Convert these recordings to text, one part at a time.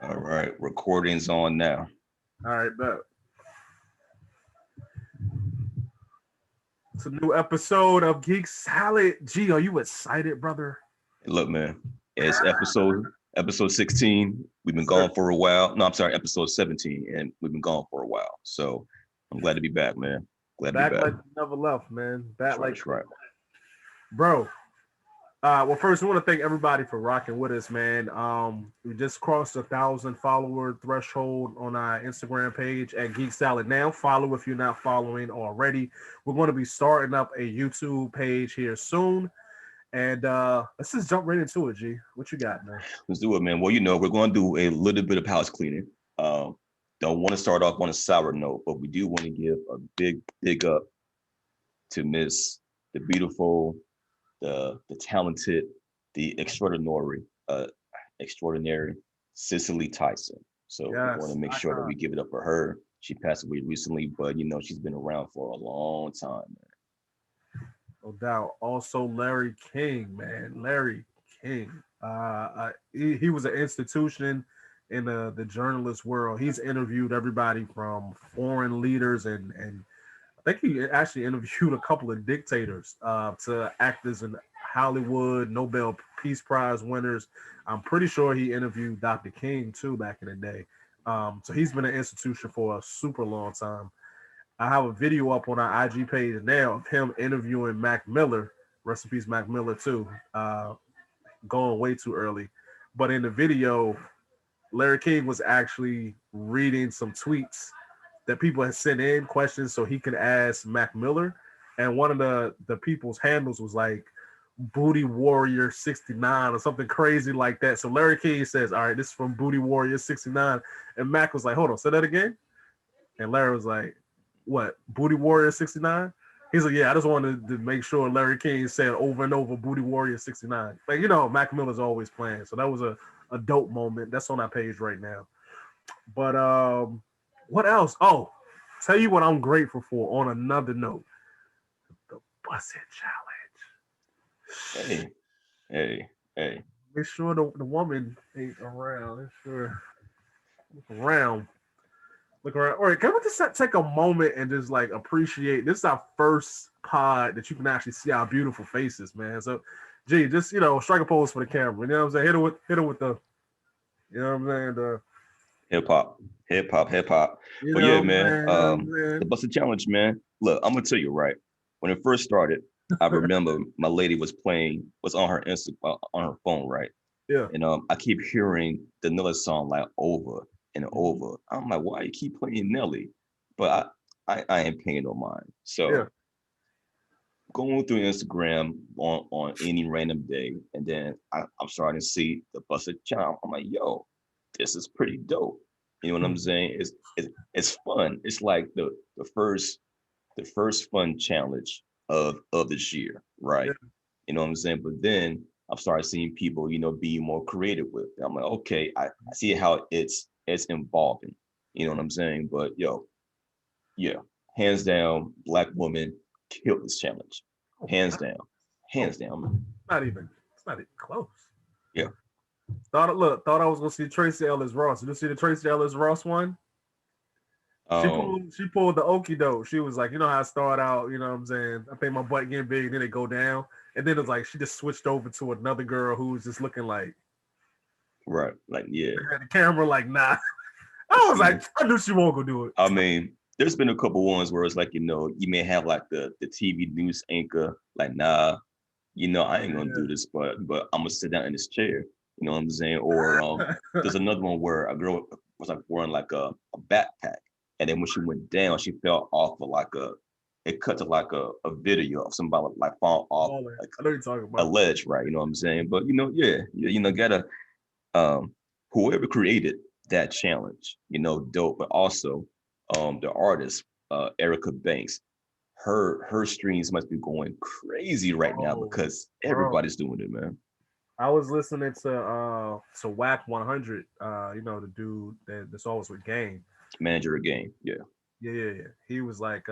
All right, recording's on now. All right, bet. It's a new episode of Geek Salad. Gee, are you excited, brother? Look, man, it's episode 16. We've been Sir. gone for a while. No, I'm sorry, episode 17, and we've been gone for a while. So I'm glad to be back, man. Glad to be Back back. like you never left, man. That's Back right. like, That's right. bro. Well, first, I want to thank everybody for rocking with us, man. We just crossed 1,000 follower threshold on our Instagram page at Geek Salad. Now, follow if you're not following already. We're going to be starting up a YouTube page here soon, and let's just jump right into it. G, what you got, man? Let's do it, man. Well, we're going to do a little bit of house cleaning. Don't want to start off on a sour note, but we do want to give a big up to Miss the beautiful, the talented, the extraordinary Cicely Tyson. So we want Yes, to make sure that we give it up for her. She passed away recently, but she's been around for a long time, man. no doubt. Also, Larry King, man. Larry King. He was an institution in the journalist world. He's interviewed everybody from foreign leaders and I think he actually interviewed a couple of dictators to actors in Hollywood, Nobel Peace Prize winners. I'm pretty sure he interviewed Dr. King too back in the day. So he's been an institution for a super long time. I have a video up on our IG page now of him interviewing Mac Miller. Rest in peace, Mac Miller too. Going way too early, but in the video, Larry King was actually reading some tweets that people had sent in questions so he could ask Mac Miller. And one of the people's handles was like Booty Warrior 69 or something crazy like that. So Larry King says, all right, this is from Booty Warrior 69. And Mac was like, hold on, say that again. And Larry was like, what, Booty Warrior 69? He's like, yeah, I just wanted to make sure Larry King said over and over Booty Warrior 69. Like, Mac Miller's always playing. So that was a dope moment. That's on our page right now. But what else? Oh, tell you what I'm grateful for on another note. The Busset Challenge. Hey, hey. Make sure the woman ain't around. Make sure look around. Look around. All right, can we just take a moment and just like appreciate this is our first pod that you can actually see our beautiful faces, man. So gee, just strike a pose for the camera. You know what I'm saying? Hit it with the what I'm saying? Hip hop, hip hop. But yeah, man, the Busted Challenge, man. Look, I'm gonna tell you right. When it first started, I remember my lady was on her on her phone, right? Yeah. And I keep hearing the Nelly song like over and over. I'm like, why you keep playing Nelly? But I ain't paying no mind. Yeah. So going through Instagram on any random day, and then I'm starting to see the Busted Challenge. I'm like, yo, this is pretty dope. You know what I'm saying? It's fun. It's like the first fun challenge of this year, right? Yeah. You know what I'm saying? But then I've started seeing people, be more creative with it. I'm like, okay, I see how it's involving. You know what I'm saying? But yo, yeah, hands down, Black woman killed this challenge. Oh, Hands down. oh, Hands down, man. it's not even close. Yeah. Thought I was gonna see Tracy Ellis Ross. Did you see the Tracy Ellis Ross one? She Um, pulled the okie doke. She was like, how I start out, you know what I'm saying? I think my butt getting big, then it go down. And then it's like she just switched over to another girl who was just looking like right. Like, yeah. at the camera, like, nah. I was See, like, I knew she won't go do it. I mean, there's been a couple ones where it's like, you may have like the TV news anchor, like, nah, I ain't gonna do this, but I'm gonna sit down in this chair. You know what I'm saying? Or there's another one where a girl was like wearing like a backpack, and then when she went down, she fell off of like it cut to like a video of somebody like fall off Oh, man. like I know you're talking a about. ledge, right? You know what I'm saying? But gotta um whoever created that challenge, dope, but also the artist, Erica Banks, her streams must be going crazy right now Oh, because bro. everybody's doing it, man. I was listening to Whack 100, the dude that's always with Game. Manager a game, yeah. Yeah. He was like,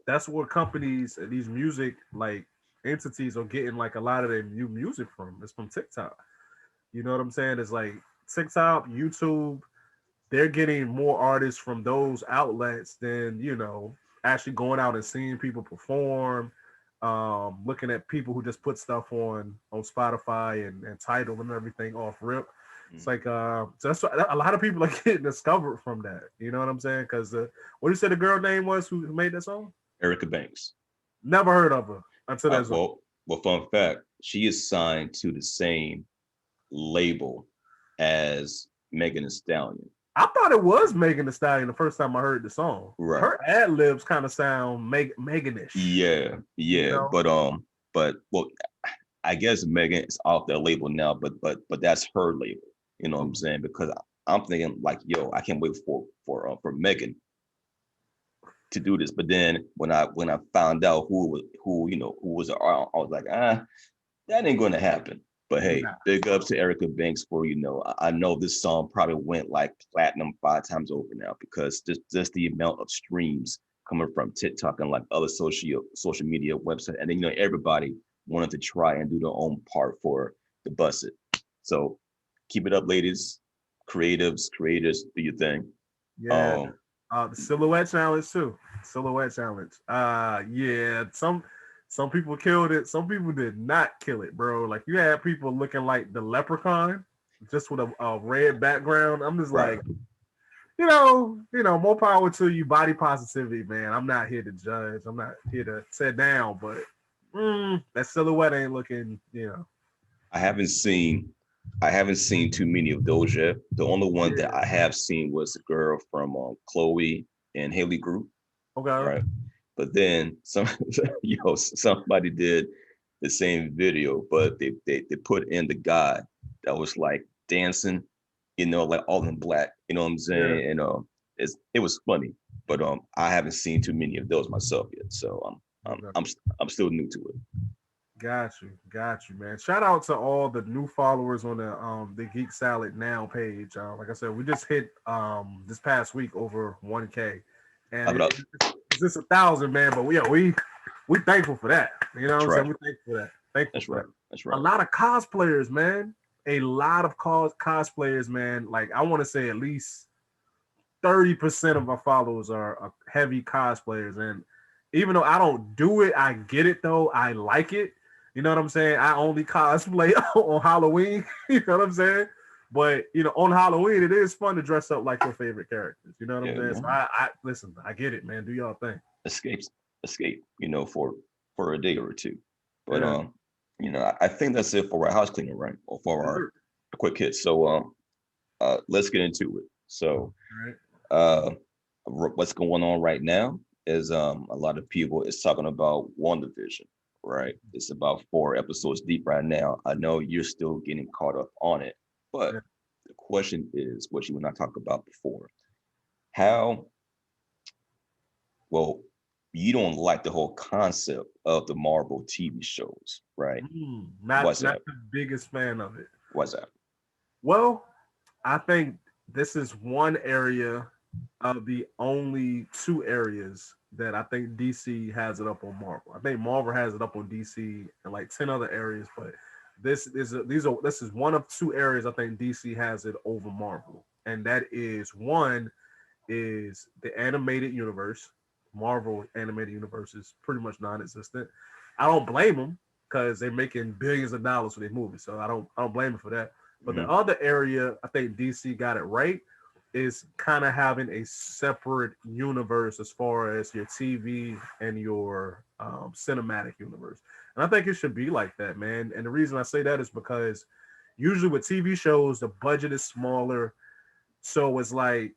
that's where companies, these music like entities are getting like a lot of their new music from. It's from TikTok. You know what I'm saying? It's like TikTok, YouTube, they're getting more artists from those outlets than, actually going out and seeing people perform, looking at people who just put stuff on Spotify and Tidal and everything off rip. It's Mm. like so that's why a lot of people are getting discovered from that. You know what I'm saying? Because what you said the girl name was who made that song? Erica Banks. Never heard of her until that song. Well, fun fact, she is signed to the same label as Megan Thee Stallion. I thought it was Megan Thee Stallion the first time I heard the song. Right. Her ad libs kind of sound Meganish. Yeah, You yeah. know? But well, I guess Megan is off that label now, but that's her label. You know what I'm saying? Because I'm thinking like, yo, I can't wait for Megan to do this. But then when I found out who was around, I was like, that ain't going to happen. But hey, Nah. big ups to Erica Banks for I know this song probably went like platinum 5 times over now because just the amount of streams coming from TikTok and like other social media websites, and then everybody wanted to try and do their own part for the bust it. So keep it up, ladies, creators, do your thing. Yeah. The silhouette challenge too. Silhouette challenge. Yeah. Some people killed it. Some people did not kill it, bro. Like you had people looking like the leprechaun, just with a red background. I'm just Right. like, more power to you. Body positivity, man. I'm not here to judge. I'm not here to sit down, but that silhouette ain't looking. I haven't seen too many of those yet. The only one that I have seen was the girl from Chloe and Haley group, Okay. right? But then somebody did the same video, but they put in the guy that was like dancing, like all in black. You know what I'm Yeah. saying? And it was funny, but I haven't seen too many of those myself yet. So I'm still new to it. Got you, man. Shout out to all the new followers on the Geek Salad Now page. Like I said, we just hit this past week over 1K, and Clap it up. it's just 1,000, man. But we thankful for that. You know what That's I'm right. saying? We thankful for that. Thankful That's for right. that. That's A right. lot of cosplayers, man. A lot of cosplayers, man. Like I want to say at least 30% of my followers are heavy cosplayers. And even though I don't do it, I get it though. I like it. You know what I'm saying? I only cosplay on Halloween. You know what I'm saying? But on Halloween, it is fun to dress up like your favorite characters. You know what I'm Yeah, saying? So man. I listen, I get it, man. Do y'all thing. Escape, for a day or two. But Yeah. I think that's it for our house cleaning, right? Or for Yes, our sir. quick hit. So let's get into it. So All right. uh what's going on right now is a lot of people is talking about Wanda Vision, right? It's about 4 episodes deep right now. I know you're still getting caught up on it, but Yeah. the question is what you and I talked about before. How well you don't like the whole concept of the Marvel TV shows, right? Not What's not that? the biggest fan of it. What's that? Well, I think this is one area of the only two areas that I think DC has it up on Marvel. I think Marvel has it up on DC and like 10 other areas, but this is one of two areas I think DC has it over Marvel. And that is one is the animated universe. Marvel animated universe is pretty much non-existent. I don't blame them because they're making billions of dollars for their movies, so I don't blame them for that. But the Mm-hmm. other area I think DC got it right is kind of having a separate universe as far as your TV and your cinematic universe. And I think it should be like that, man. And the reason I say that is because usually with TV shows, the budget is smaller. So it's like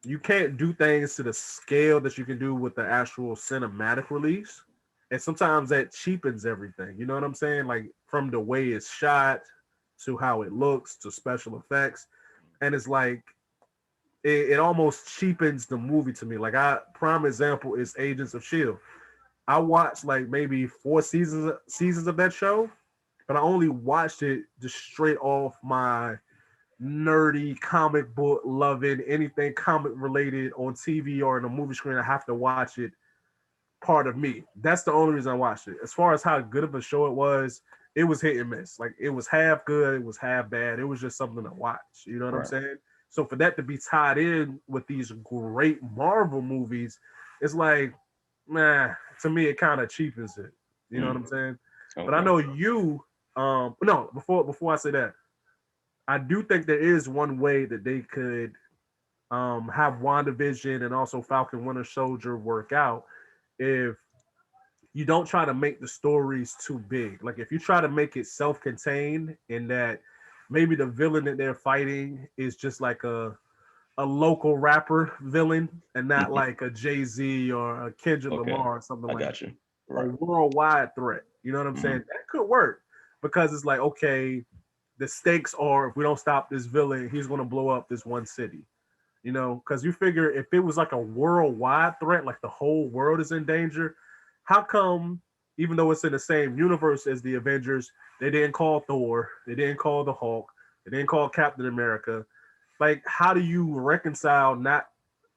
you can't do things to the scale that you can do with the actual cinematic release. And sometimes that cheapens everything. You know what I'm saying? Like from the way it's shot to how it looks to special effects. And it's like it almost cheapens the movie to me. Like prime example is Agents of Shield. I watched like maybe 4 seasons of that show, but I only watched it just straight off my nerdy comic book loving anything comic related on TV or in a movie screen. I have to watch it. Part of me. That's the only reason I watched it. As far as how good of a show it was, it was hit and miss. Like it was half good, it was half bad. It was just something to watch. You know what I'm Right. saying? So for that to be tied in with these great Marvel movies, it's like, nah, to me it kind of cheapens it. You know what I'm Mm. saying? But I Okay. know you no, before I say that, I do think there is one way that they could have WandaVision and also Falcon Winter Soldier work out if you don't try to make the stories too big. Like if you try to make it self-contained in that maybe the villain that they're fighting is just like a local rapper villain and not like a Jay-Z or a Kendrick Okay. Lamar or something I like got you. a Right. worldwide threat. You know what I'm saying? Mm-hmm. That could work because it's like, okay, the stakes are if we don't stop this villain, he's going to blow up this one city. You know, because you figure if it was like a worldwide threat, like the whole world is in danger, how come, even though it's in the same universe as the Avengers, they didn't call Thor, they didn't call the Hulk, they didn't call Captain America? Like, how do you reconcile not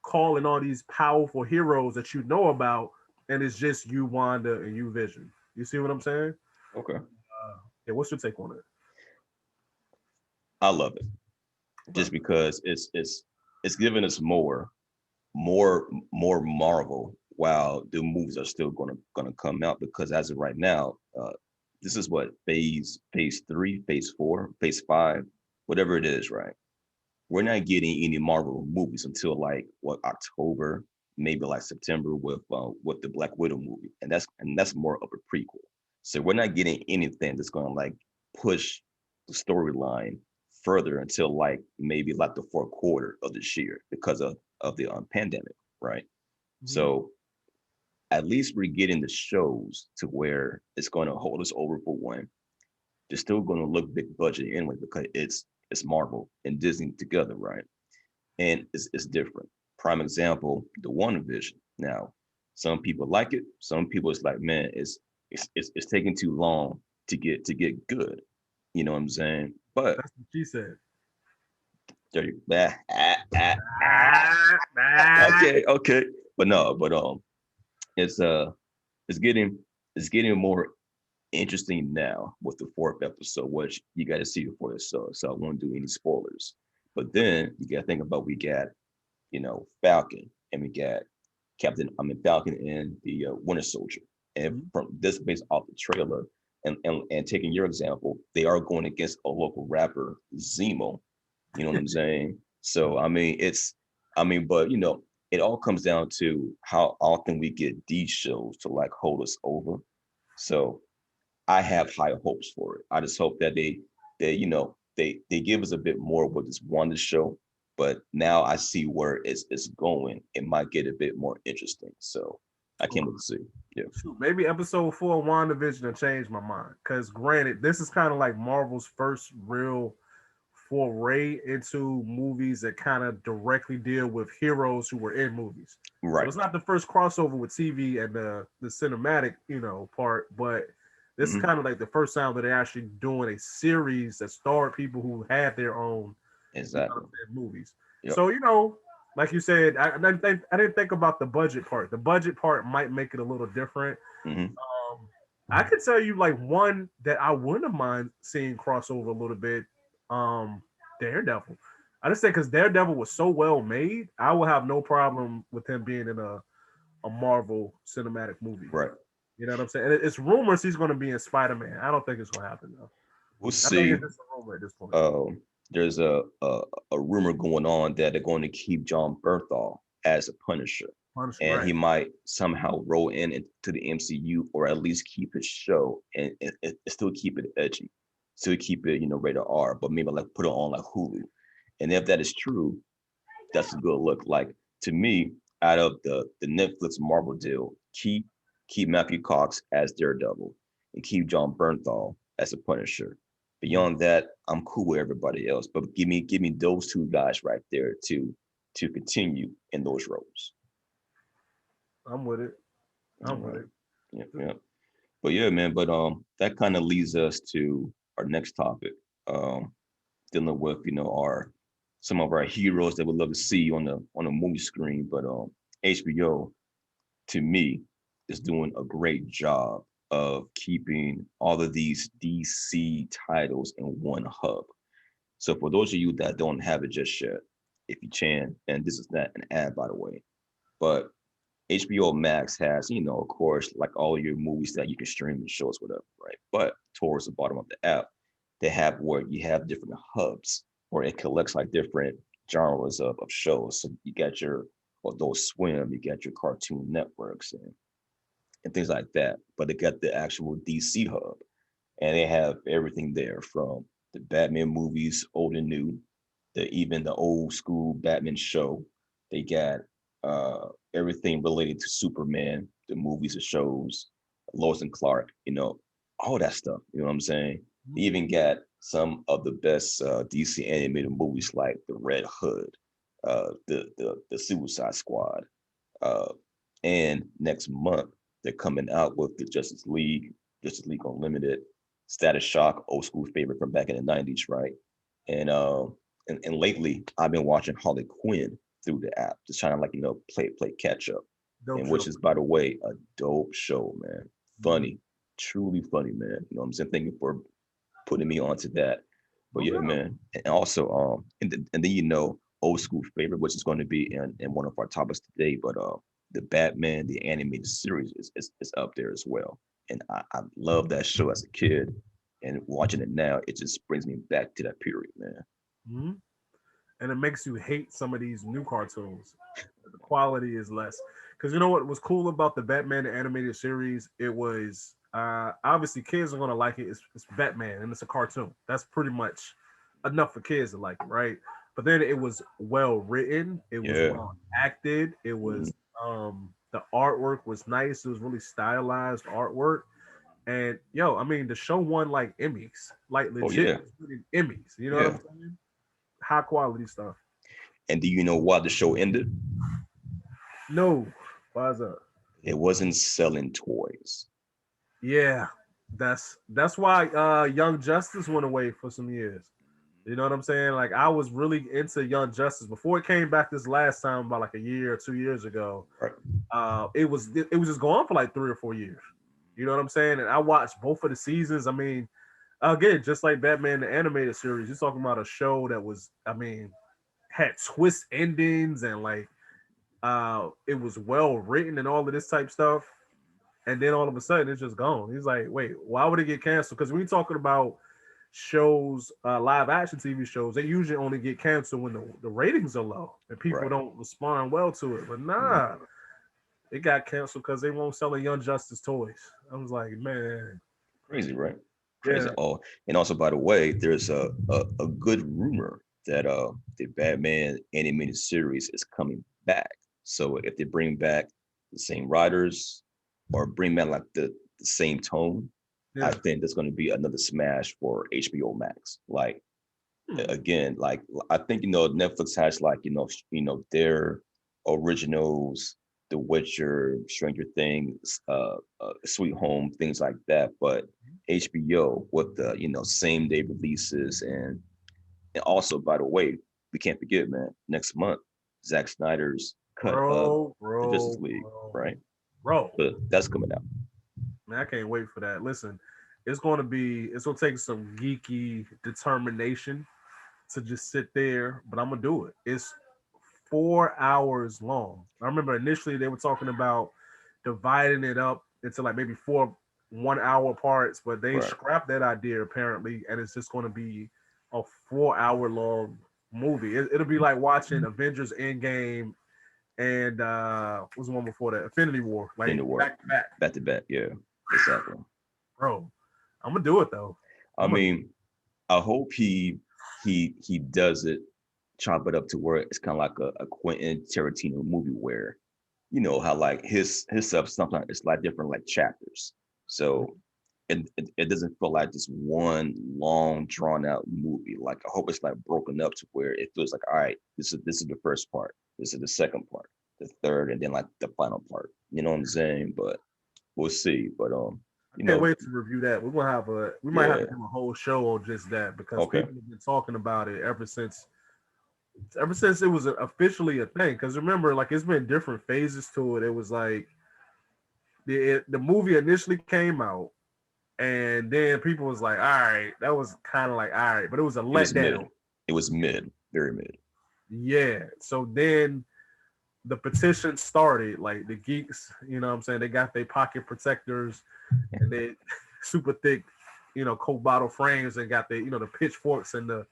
calling all these powerful heroes that you know about, and it's just you, Wanda, and you, Vision? You see what I'm saying? Okay. Yeah, what's your take on it? I love it Okay. just because it's giving us more Marvel while the movies are still gonna come out because as of right now, this is what phase three, phase four, phase five, whatever it is, right? We're not getting any Marvel movies until like what October, maybe like September with the Black Widow movie, and that's more of a prequel. So we're not getting anything that's gonna like push the storyline further until like maybe like the fourth quarter of this year because of the pandemic, right? Mm-hmm. So at least we're getting the shows to where it's going to hold us over for one. They're still going to look big budget anyway because it's Marvel and Disney together, right? And it's different. Prime example, the Wanda Vision. Now, some people like it. Some people it's like, man, it's taking too long to get good. You know what I'm saying? But That's what she said. there you, okay, okay. But no, but it's it's getting it's getting more interesting now with the fourth episode, which you got to see it for yourself. So I won't do any spoilers. But then you got to think about we got Falcon and we got Falcon and the Winter Soldier. And Mhm. from this based off the trailer and taking your example, they are going against a local rapper, Zemo. You know what I'm saying? Yeah. So but it all comes down to how often we get these shows to like hold us over. So I have high hopes for it. I just hope that they give us a bit more with this one show, but now I see where it's going. It might get a bit more interesting. So I can't wait to see. Yeah. Shoot, maybe episode 4 of WandaVision will change my mind. Because granted, this is kind of like Marvel's first real foray into movies that kind of directly deal with heroes who were in movies. So Right. it's not the first crossover with TV and the cinematic, part, but this is Hmm. kind of like the first time that they're actually doing a series that starred people who had their own, Exactly. movies. Yep. So like you said, I didn't think about the budget part. The budget part might make it a little different. Hmm. I could tell you like one that I wouldn't mind seeing crossover a little bit. Um, Daredevil. I just say because Daredevil was so well made, I will have no problem with him being in a Marvel cinematic movie. Right. You know what I'm saying? And it's rumors he's going to be in Spider Man. I don't think it's going to happen though. We'll I think see. it's just a rumor at this point. There's a rumor going on that they're going to keep John Berthal as a Punisher, Punisher, and right? he might somehow roll in into the MCU or at least keep his show and still keep it edgy, still keep it rated R, but maybe like put it on like Hulu. And if that is true, that's a good look. Like to me, out of the Netflix Marvel deal, keep Matthew Cox as Daredevil and keep John Bernthal as a Punisher. Mhm. Beyond that, I'm cool with everybody else, but give me those two guys right there to continue in those roles. I'm with it. All I'm with right. it. Yeah, yeah. But yeah, man. But that kind of leads us to our next topic, um, dealing with our some of our heroes that we love to see on a movie screen. But HBO, to me, is doing a great job of keeping all of these DC titles in one hub. So for those of you that don't have it just yet, if you can, and this is not an ad by the way, but HBO Max has, of course, like all your movies that you can stream and shows, whatever, right? But towards the bottom of the app, they have where you have different hubs where it collects like different genres of shows. So you got your Adult Swim, you got your Cartoon Networks and things like that. But they got the actual DC hub, and they have everything there from the Batman movies, old and new, even the old school Batman show. They got everything related to Superman, the movies, the shows, Lois and Clark, all that stuff. You know what I'm saying? They even got some of the best DC animated movies like The Red Hood, the Suicide Squad, uh, and next month they're coming out with the Justice League Unlimited, Status Shock, old school favorite from back in the '90s, right? And and lately I've been watching Harley Quinn through the app, just trying to play catch up, Dope and show. which is by the way a dope show, man. Funny, truly funny, man. You know what I'm saying? Thank you for putting me onto that. But yeah, man, and also and then old school favorite, which is going to be in one of our topics today, but the Batman the animated series is up there as well, and I love that show as a kid, and watching it now, it just brings me back to that period, man. Mm-hmm. And it makes you hate some of these new cartoons. The quality is less. Because you know what was cool about the Batman animated series? It was obviously kids are gonna like it. It's Batman and it's a cartoon. That's pretty much enough for kids to like it, right? But then it was well written. It was Yeah. well acted. It Mhm. was the artwork was nice. It was really stylized artwork. And yo, I mean, the show won like Emmys, like Oh legit yeah, winning Emmys. You know what I'm yeah. saying? High quality stuff. And do you know why the show ended? No, why is that? It wasn't selling toys. Yeah, that's why Young Justice went away for some years. You know what I'm saying? Like I was really into Young Justice before it came back this last time, about like a year or 2 years ago. Right. It was just going for like 3 or 4 years. You know what I'm saying? And I watched both of the seasons. I mean, again, just like Batman the animated series, you're talking about a show that was, I mean, had twist endings and like it was well written and all of this type stuff. And then all of a sudden it's just gone. He's like, wait, why would it get canceled? Because when you're talking about shows, live action TV shows, they usually only get canceled when the ratings are low and people Right. don't respond well to it. But nah, Mhm. it got canceled because they won't sell Young Justice toys. I was like, man, Crazy, right? Crazy. yeah, Oh, and also by the way, there's a good rumor that the Batman animated series is coming back. So if they bring back the same writers or bring back like the same tone, I yeah. think there's going to be another smash for HBO Max. Like Hmm. again, like I think Netflix has like their originals, The Witcher, Stranger Things, Sweet Home, things like that. But HBO with the same day releases, and also by the way, we can't forget, man, next month Zack Snyder's cut of Bro, the Justice bro, League, bro, right? bro. But that's coming out. Man, I can't wait for that. Listen, it's gonna take some geeky determination to just sit there, but I'm gonna do it. It's 4 hours long. I remember initially they were talking about dividing it up into like maybe 4 1 hour parts, but they Right. scrapped that idea apparently, and it's just gonna be a 4 hour long movie. It'll be like watching Avengers Endgame and what was the one before that? Infinity War, In like the work, back to back. back to back. Yeah, exactly. Bro, I'm gonna do it though. I I'm gonna mean, I hope he does it, chop it up to where it's kind of like a Quentin Tarantino movie where how like his stuff sometimes it's like different like chapters. So it doesn't feel like just one long drawn out movie. Like I hope it's like broken up to where it feels like all right, this is the first part, this is the second part, the third, and then like the final part. You know what I'm saying? But we'll see. But I you can't know, wait to review that. We might have to yeah, do a whole show on just that because okay, people have been talking about it ever since it was officially a thing. Because remember, like it's been different phases to it. It was like the movie initially came out, and then people was like, all right, that was kind of like all right, but it was a It was letdown. mid. It was mid, very mid. Yeah. So then the petition started, like the geeks, you know what I'm saying? They got their pocket protectors and they super thick, Coke bottle frames and got the pitchforks and the,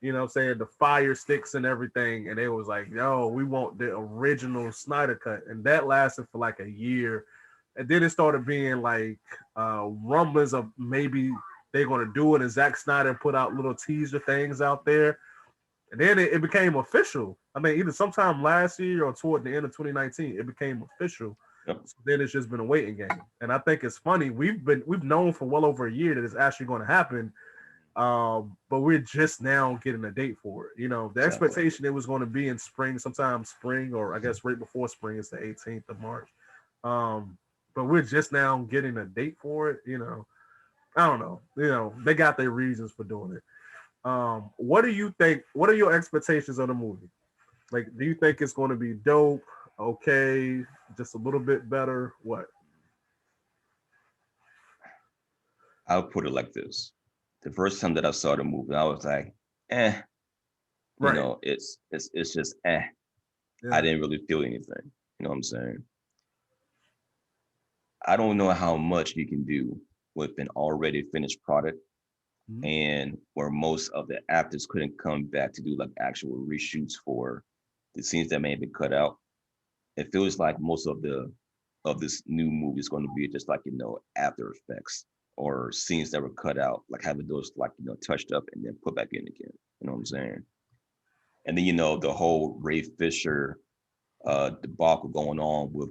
what I'm saying, the fire sticks and everything. And they was like, yo, we want the original Snyder cut. And that lasted for like a year. And then it started being like rumblings of maybe they're going to do it. And Zack Snyder put out little teaser things out there. And then it became official. I mean, either sometime last year or toward the end of 2019, it became official. Yep. So then it's just been a waiting game. And I think it's funny. We've known for well over a year that it's actually going to happen. But we're just now getting a date for it. The expectation it was going to be in spring, sometime spring, or I guess right before spring is the 18th of March. But we're just now getting a date for it. I don't know. They got their reasons for doing it. What do you think? What are your expectations of the movie? Like, do you think it's going to be dope? Okay, just a little bit better? What? I'll put it like this: the first time that I saw the movie, I was like, eh. Right. It's just eh. Yeah. I didn't really feel anything. You know what I'm saying? I don't know how much you can do with an already finished product. Mm-hmm. And where most of the actors couldn't come back to do like actual reshoots for the scenes that may have been cut out. It feels like most of this new movie is going to be just like after effects or scenes that were cut out, like having those like touched up and then put back in again. You know what I'm saying? And then the whole Ray Fisher debacle going on with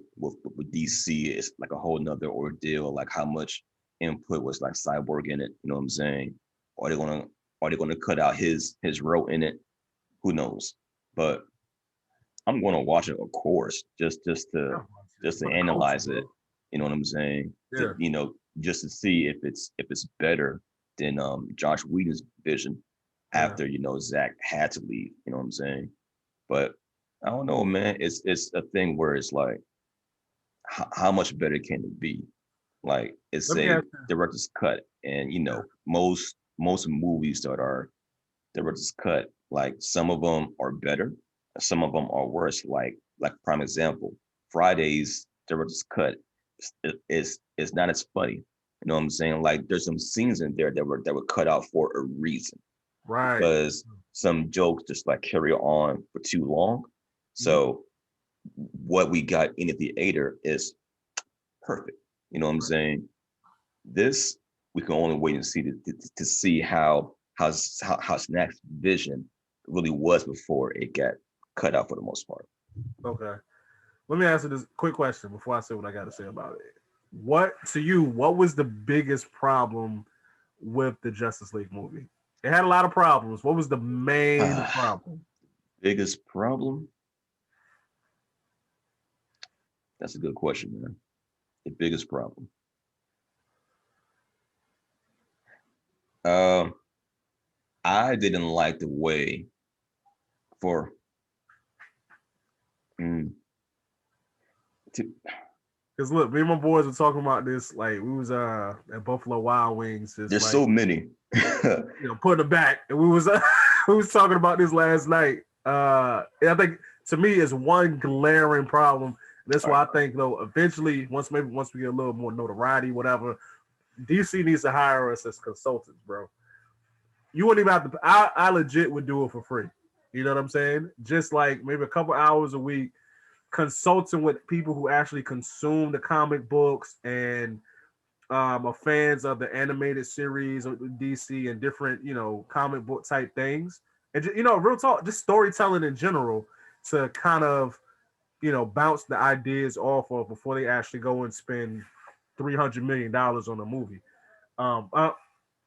DC is like a whole nother ordeal. Like how much input was like Cyborg in it? You know what I'm saying? Are they gonna cut out his role in it? Who knows? But I'm gonna watch it, of course, just to analyze it. You know what I'm saying? Yeah. Just to see if it's better than Josh Whedon's vision after Zack had to leave. You know what I'm saying? But I don't know, man. It's a thing where it's like, how much better can it be? Like it's a director's cut, and most movies that are director's cut, like some of them are better, some of them are worse. Like prime example, Friday's director's cut is not as funny. You know what I'm saying? Like there's some scenes in there that were cut out for a reason, right? Because some jokes just like carry on for too long. So what we got in the theater is perfect. You know what I'm saying? This we can only wait and see to see how Snack's vision really was before it got cut out for the most part. Okay. Let me answer this quick question before I say what I got to say about it. What was the biggest problem with the Justice League movie? It had a lot of problems. What was the main problem? Biggest problem? That's a good question, man. The biggest problem. I didn't like the way for because look, me and my boys were talking about this. Like we was at Buffalo Wild Wings. There's like, so many. Putting it back, and we was talking about this last night. And I think to me is one glaring problem. That's why I think though eventually once we get a little more notoriety, whatever, DC needs to hire us as consultants, bro. You wouldn't even have to. I legit would do it for free. You know what I'm saying? Just like maybe a couple hours a week, consulting with people who actually consume the comic books and are fans of the animated series of DC and different, comic book type things. And real talk, just storytelling in general to kind of, bounce the ideas off of before they actually go and spend $300 million on a movie.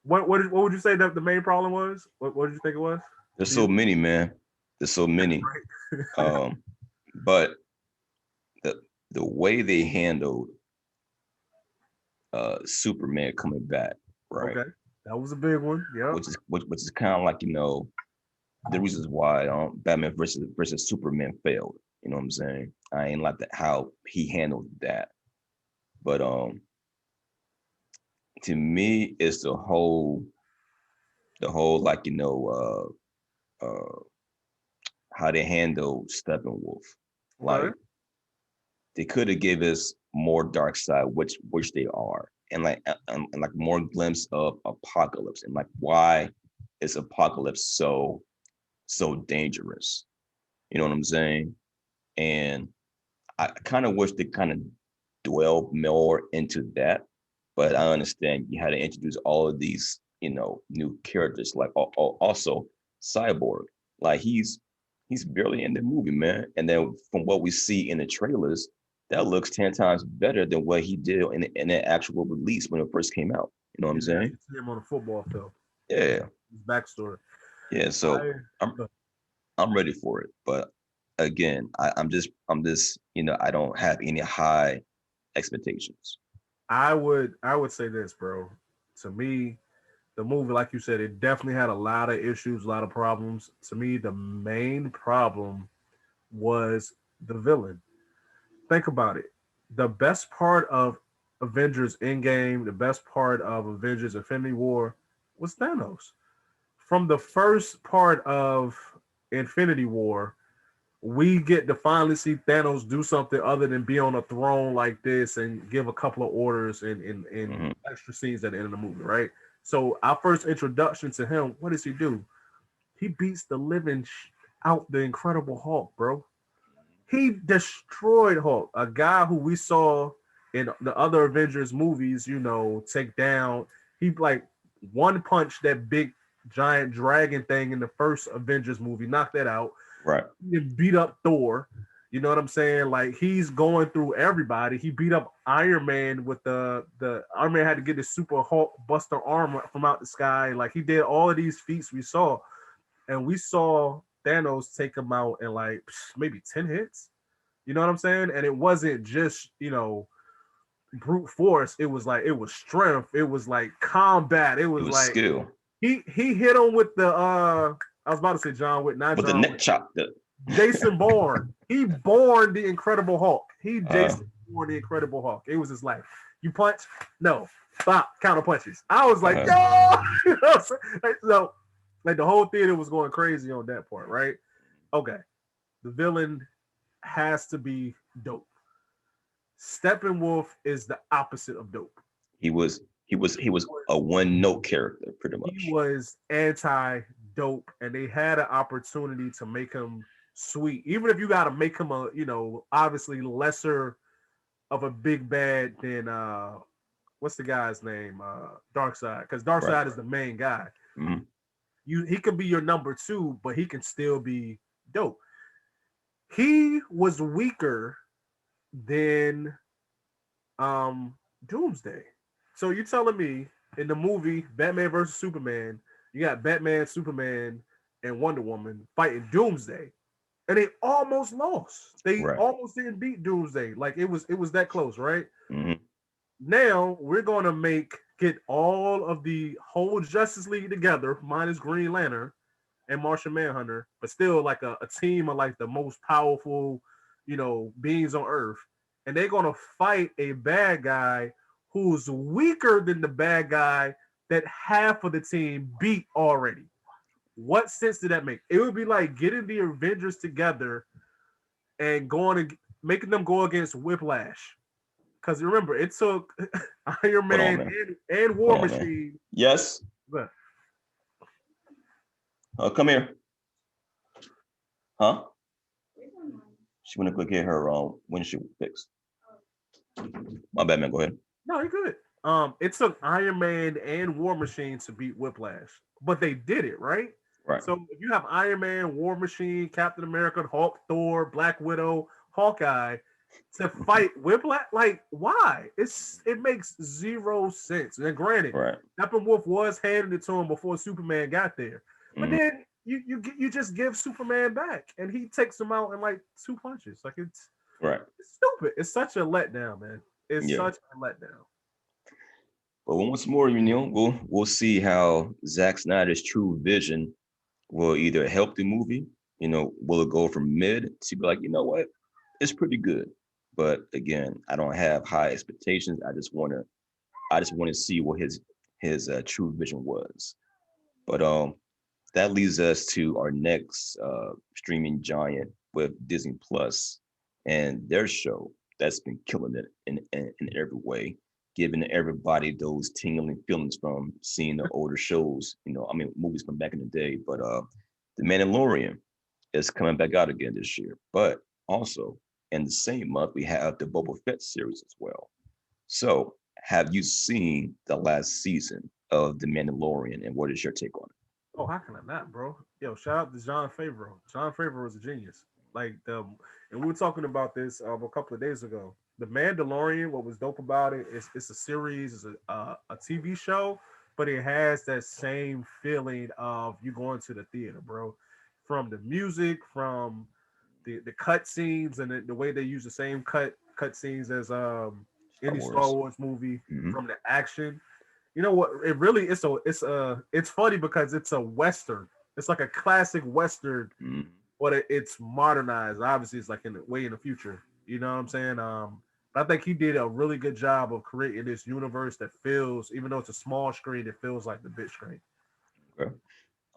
What would you say that the main problem was? What did you think it was? There's so many, man. There's so many. But the way they handled Superman coming back, right? Okay, that was a big one. Yeah, which is kind of like the reasons why Batman versus Superman failed. You know what I'm saying? I ain't like that how he handled that. But to me, it's the whole like how they handle Steppenwolf. Okay. Like they could have gave us more dark side, which they are, and like more glimpse of Apocalypse and like why is Apocalypse so dangerous. You know what I'm saying? And I kind of wish they kind of dwell more into that, but I understand you had to introduce all of these, new characters, like also Cyborg. Like he's barely in the movie, man. And then from what we see in the trailers, that looks 10 times better than what he did in the actual release when it first came out. You know what I'm Yeah, you saying? actually see him on the football field. Yeah. His backstory. Yeah. So I I'm I'm ready for it. But again, I'm just, I don't have any high expectations. I would say this, bro. To me, the movie, like you said, it definitely had a lot of issues, a lot of problems. To me, the main problem was the villain. Think about it. The best part of Avengers Endgame, the best part of Avengers Infinity War was Thanos. From the first part of Infinity War, we get to finally see Thanos do something other than be on a throne like this and give a couple of orders in Hmm. extra scenes at the end of the movie, right? So our first introduction to him, what does he do? He beats the living out the Incredible Hulk, bro. He destroyed Hulk, a guy who we saw in the other Avengers movies, take down. He like one punch that big giant dragon thing in the first Avengers movie, knocked that out. Right. He beat up Thor. You know what I'm saying? Like he's going through everybody. He beat up Iron Man with the Iron Man had to get the super Hulk Buster armor from out the sky. Like he did all of these feats we saw, and we saw Thanos take him out in like maybe 10 hits. You know what I'm saying? And it wasn't just, brute force. It was like it was strength. It was like combat. It It was was like skill. he hit him with the I was about to say John Wick, not But the John neck Wick. chop, Jason Bourne. He born the Incredible Hulk. He uh, Jason born the Incredible Hulk. It was his life. You punch, no, stop, counter punches. I was like, uh, yo, so like the whole theater was going crazy on that part, right? Okay, the villain has to be dope. Steppenwolf is the opposite of dope. he was a one note character pretty He much. was anti dope, and they had an opportunity to make him sweet. Even if you got to make him a, obviously lesser of a big bad than what's the guy's name? Darkseid, because Right. Darkseid is the main guy. Hmm. He can be your number two, but he can still be dope. He was weaker than Doomsday. So you're telling me in the movie Batman versus Superman, you got Batman, Superman, and Wonder Woman fighting Doomsday, and they almost lost. They Right. almost didn't beat Doomsday. Like it was that close, right? Hmm. Now we're gonna get all of the whole Justice League together, minus Green Lantern and Martian Manhunter, but still like a team of like the most powerful, beings on Earth, and they're gonna fight a bad guy who's weaker than the bad guy that half of the team beat already. What sense did that make? It would be like getting the Avengers together and making them go against Whiplash. Because remember, it took Iron Hold on, Man man. and Hold War on, man. Machine. Yes. But Come here. Huh? She went to go get her windshield fixed. My bad, man. Go ahead. no, you're good. It took Iron Man and War Machine to beat Whiplash, but they did it, right? Right. So if you have Iron Man, War Machine, Captain America, Hulk, Thor, Black Widow, Hawkeye to fight Whiplash, like why? It makes zero sense. And granted, Right. Steppenwolf was handing it to him before Superman got there, but Hmm. then you just give Superman back, and he takes him out in like two punches. Like Right. it's stupid. It's such a letdown, man. It's Yeah. such a letdown. But once more, we'll see how Zack Snyder's true vision will either help the movie, will it go from mid to be like, you know what, it's pretty good, But again, I don't have high expectations. I just want to see what his true vision was. But that leads us to our next streaming giant with Disney Plus and their show that's been killing it in every way, giving everybody those tingling feelings from seeing the older shows, I mean, movies from back in the day. But The Mandalorian is coming back out again this year. But also in the same month, we have the Boba Fett series as well. So, have you seen the last season of The Mandalorian, and what is your take on it? Oh, how can I not, bro? Yo, shout out to John Favreau. John Favreau was a genius. Like and we were talking about this a couple of days ago. The Mandalorian. What was dope about it is it's a series, it's a TV show, but it has that same feeling of you going to the theater, bro. From the music, from the cut scenes, and the way they use the same cut scenes as Star any Star Wars. Wars movie. Hmm. From the action, you know what? It really it's funny because it's a western. It's like a classic western, Hmm. but it's modernized. Obviously, it's like in the way in the future. You know what I'm saying? But I think he did a really good job of creating this universe that feels, even though it's a small screen, it feels like the big screen. Okay.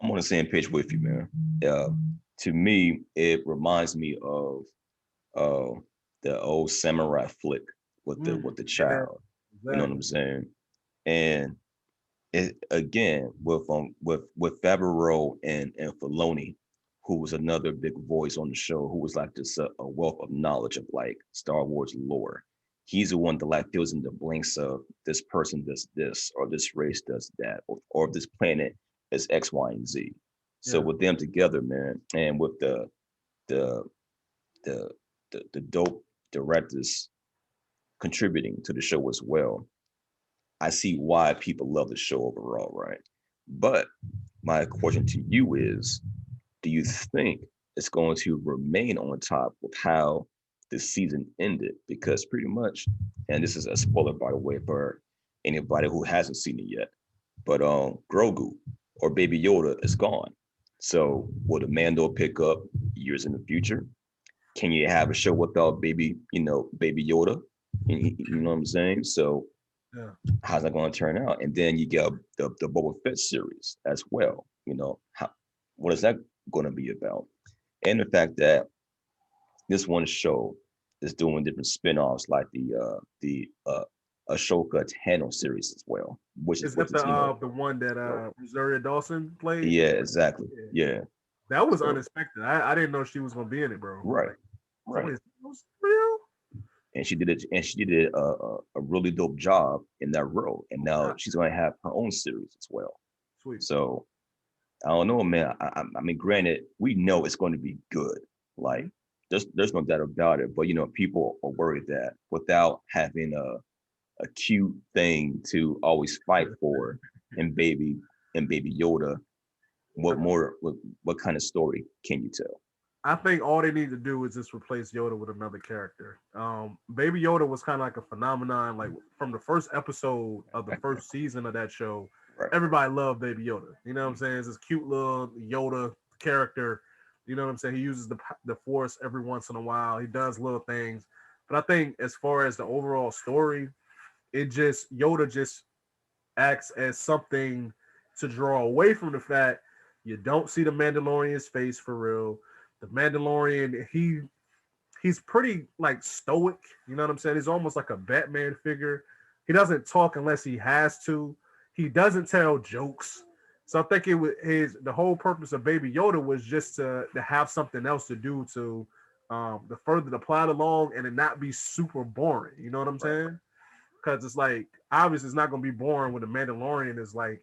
I'm on the same page with you, man. Uh, to me, it reminds me of uh, the old samurai flick with the Yeah, child. You know what exactly. I'm saying? And it again with Favreau and Filoni, who was another big voice on the show, who was like just a wealth of knowledge of like Star Wars lore. He's the one that like fills in the blanks of this person does this or this race does that or this planet is X, Y, and Z. So Yeah, with them together, man, and with the the the dope directors contributing to the show as well, I see why people love the show overall, right? But my question to you is, do you think it's going to remain on top with how the season ended? Because pretty much, and this is a spoiler by the way for anybody who hasn't seen it yet, but Grogu or Baby Yoda is gone. So will the Mando pick up years in the future? Can you have a show without Baby Yoda? You know what I'm saying? So yeah. how's that going to turn out? And then you get the Boba Fett series as well. What is that going to be about? And the fact that this one show is doing different spin-offs like the Ashoka Tano series as well, which is Is which that is the one that Rosario Dawson played? yeah, exactly, Yeah. yeah. That was So unexpected. I didn't know she was gonna be in it, bro. right, Like, so right. wait, was real? And she did a really dope job in that role, and now Ah, she's going to have her own series as well. sweet. So I don't know, man. I mean, granted, we know it's going to be good. Like, Mhm. there's no doubt about it. But people are worried that without having a cute thing to always fight for, and baby Yoda, I, what kind of story can you tell? I think all they need to do is just replace Yoda with another character. Baby Yoda was kind of like a phenomenon. Like from the first episode of the first season of that show, Right. everybody loved Baby Yoda. You know what I'm saying? It's this cute little Yoda character. You know what I'm saying? He uses the Force every once in a while. He does little things. But I think as far as the overall story, it just Yoda just acts as something to draw away from the fact you don't see the Mandalorian's face for real. The Mandalorian, he's pretty like stoic. You know what I'm saying? He's almost like a Batman figure. He doesn't talk unless he has to. He doesn't tell jokes. So I think it was the whole purpose of Baby Yoda was just to have something else to do to further the plot along and it not be super boring. You know what I'm Right. saying? Because it's like obviously it's not gonna be boring when the Mandalorian is like,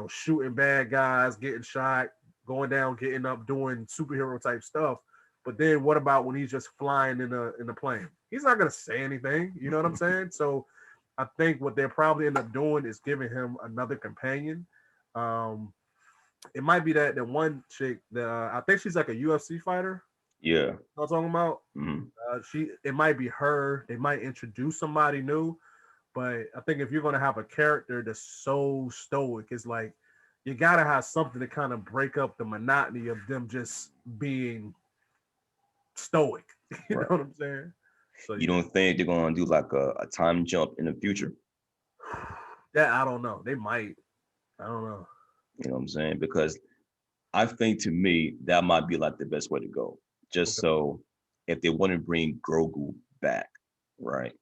shooting bad guys, getting shot, going down, getting up, doing superhero type stuff. But then what about when he's just flying in the plane? He's not gonna say anything. You know what I'm saying? So I think what they'll probably end up doing is giving him another companion. Um, it might be that the one chick that I think she's like a UFC fighter. Yeah. You know what I'm talking about? Mm-hmm. It might be her. They might introduce somebody new. But I think if you're gonna have a character that's so stoic, it's like you gotta have something to kind of break up the monotony of them just being stoic. You know Right. what I'm saying? So You yeah, don't think they're gonna do like a time jump in the future? that I don't know. They might. I don't know. You know what I'm saying? Because I think to me that might be like the best way to go. Just Okay. so if they want to bring Grogu back, right,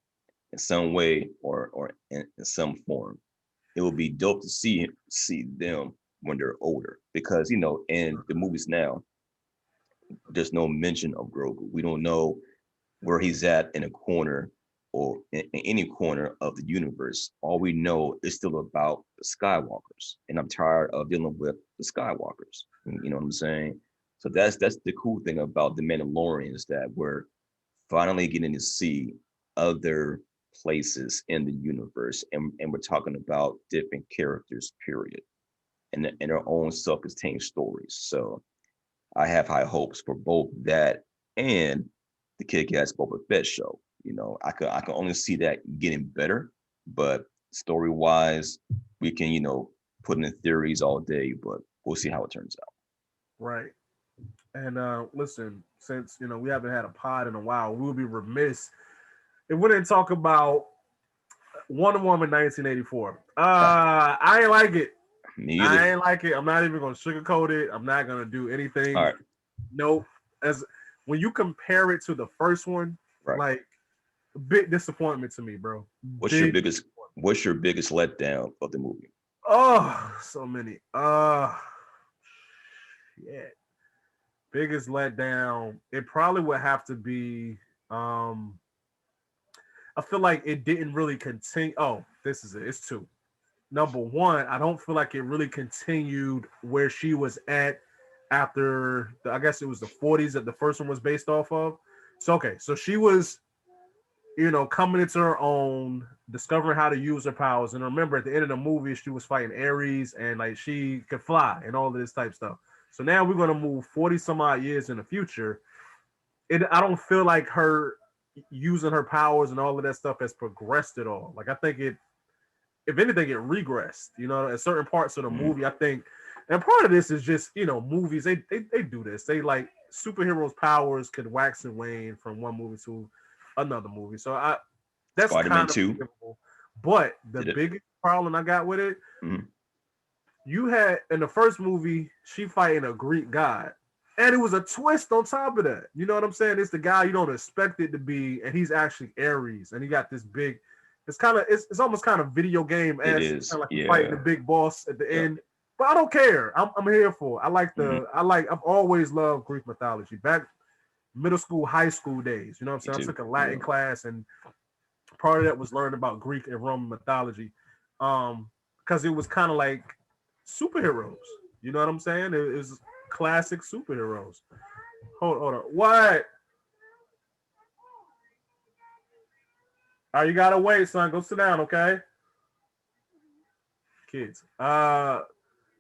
in some way or in some form, it would be dope to see them when they're older. Because in the movies now, there's no mention of Grogu. We don't know where he's at in a corner or in any corner of the universe. All we know is still about the Skywalkers, and I'm tired of dealing with the Skywalkers. You know what I'm saying? So that's the cool thing about the Mandalorians, that we're finally getting to see other places in the universe, and we're talking about different characters, period, and their own self-contained stories. So I have high hopes for both that and the Kick-Ass Boba Fett show. I can only see that getting better, but story wise, we can put in theories all day, but we'll see how it turns out. Right. And listen, since we haven't had a pod in a while, we'll be remiss if we didn't talk about Wonder Woman 1984. I ain't like it. Me either. I ain't like it. I'm not even gonna sugarcoat it. I'm not gonna do All anything. right, Nope. As when you compare it to the first one, right. like big disappointment to me, bro. What's your Big. biggest What's your biggest letdown of the movie? Oh, so many. Yeah. Biggest letdown. It probably would have to be. Um, I feel like it didn't really continue. Oh, this is it. It's two. Number one, I don't feel like it really continued where she was at after I guess it was the 40s that the first one was based off of. So okay, so she was, coming into her own, discovering how to use her powers. And remember, at the end of the movie, she was fighting Ares and like she could fly and all of this type stuff. So now we're gonna move 40 some odd years in the future. I don't feel like her using her powers and all of that stuff has progressed at all. Like I think it, if anything, it regressed. At certain parts of the Mm, movie, I think, and part of this is just movies. They do this. They like superheroes' powers could wax and wane from one movie to another movie. So that's Spider-Man kind of 2 forgivable. But the did it. biggest problem I got with it, Mm, you had in the first movie, she fighting a Greek god. And it was a twist on top of that. You know what I'm saying? It's the guy you don't expect it to be, and he's actually Ares, and he got this big. It's almost kind of video game it esque. It's is. kind of like you fighting the Yeah. big boss at the Yeah. end. But I don't care. I'm here for it. Hmm. I've always loved Greek mythology. Back middle school, high school days. You know what I'm Me saying? I too. took a Yeah. Latin class, and part of that was learning about Greek and Roman mythology. Because it was kind of like superheroes. You know what I'm saying? It was classic superheroes. Hold on. What? Oh, you gotta wait, son. Go sit down, okay? Kids.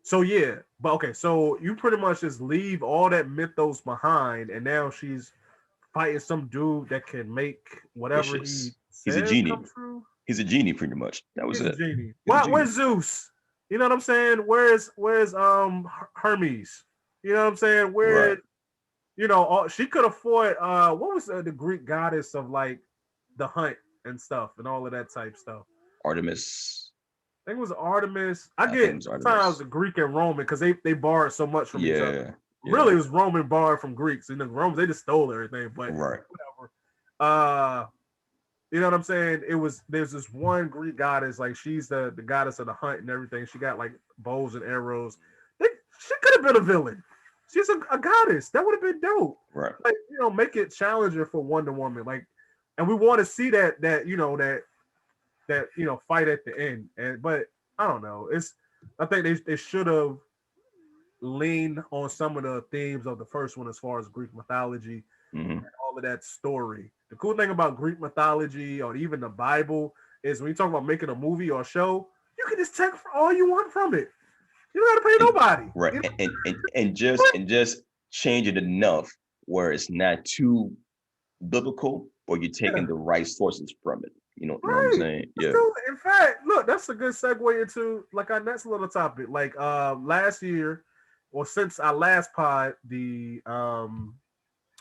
So yeah, but okay, so you pretty much just leave all that mythos behind, and now she's fighting some dude that can make whatever he Wishes. He's a says come genie. true. He's a genie, pretty much. That was He's a it. genie. He's a What? genie. Where's Zeus? You know what I'm saying? Where's Hermes? You know what I'm saying? Right. Where she could afford what was the Greek goddess of like the hunt and stuff and all of that type stuff. Artemis. I think it was Artemis. I I think it get was sometimes Artemis. the Greek and Roman because they borrowed so much from each other. Yeah. Really, Yeah. it was Roman borrowed from Greeks, and the Romans they just stole everything. But Right. whatever. Uh, you know what I'm saying? There's this one Greek goddess, like she's the goddess of the hunt and everything. She got like bows and arrows. She could have been a villain. She's a goddess. That would have been dope. Right. Like make it challenging for Wonder Woman. Like, and we want to see that fight at the end. But I don't know. I think they should have leaned on some of the themes of the first one as far as Greek mythology Hmm. and all of that story. The cool thing about Greek mythology or even the Bible is when you talk about making a movie or a show, you can just take all you want from it. You don't got to pay And nobody. right. And just change it enough where it's not too biblical, or you're taking Yeah, the right sources from it. You know what I'm right. saying? Let's Yeah. do it. In fact, look, that's a good segue into like our next little topic. Like last year, or since our last pod, the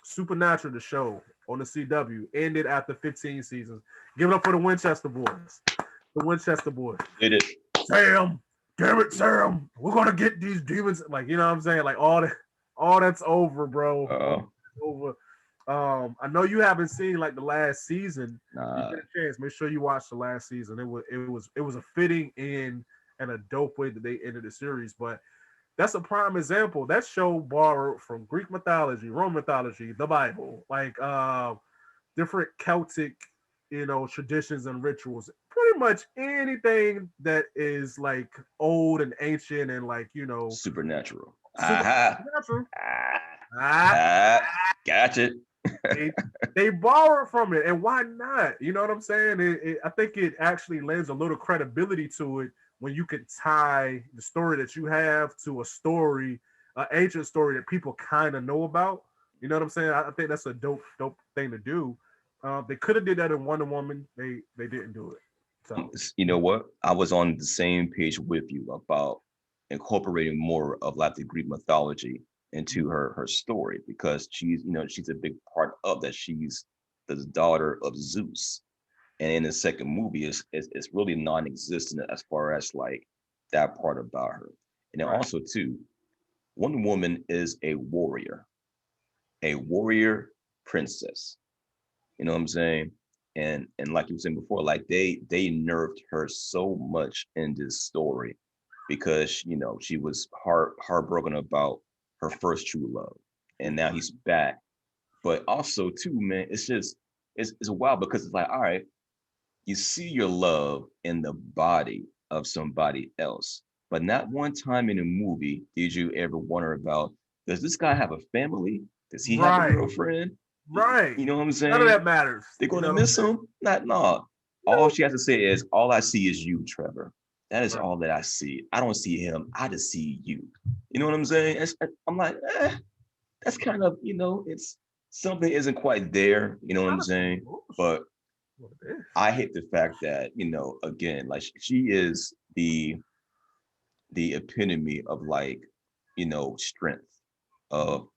Supernatural, the show on the CW, ended after 15 seasons. Give it up for the Winchester boys. The Winchester boys. Did it. Sam, damn it, Sam. We're gonna get these demons. Like, you know what I'm saying? Like all that's over, bro. Uh, Over. I know you haven't seen like the last season. You nah. get a chance, make sure you watch the last season. It was a fitting end and a dope way that they ended the series. But that's a prime example. That show borrowed from Greek mythology, Roman mythology, the Bible, like different Celtic, traditions and rituals. Pretty much anything that is like old and ancient and like Supernatural. super Aha. natural. Ah. Ah, Ah. Gotcha. they, they borrowed from it, and why not? You know what I'm saying? I think it actually lends a little credibility to it when you can tie the story that you have to a story, an ancient story that people kind of know about. You know what I'm saying? I think that's a dope thing to do. They could have did that in Wonder Woman. They didn't do it. So You know what? I was on the same page with you about incorporating more of like the Greek mythology into her story because she's a big part of that. She's the daughter of Zeus, and in the second movie, it's really non-existent as far as like that part about her. And then right, also too, Wonder Woman is a warrior princess. You know what I'm saying? And like you were saying before, like they nerfed her so much in this story because she was heartbroken about her first true love, and now he's back. But also too, man, it's just it's wild because it's like, all right, you see your love in the body of somebody else, but not one time in a movie did you ever wonder about, does this guy have a family? Does he have a right, girlfriend? right. You know what I'm None of that saying? matters. They're You gonna know what I'm miss saying? him? Not no. All No. she has to say is, all I see is you, Trevor. That is Right. all that I see. I don't see him. I just see you. You know what I'm saying? I'm like, that's kind of, it's something isn't quite there. You know what I'm Kind of some saying? bullshit. But What it is. I hate the fact that, again, like she is the epitome of like, strength,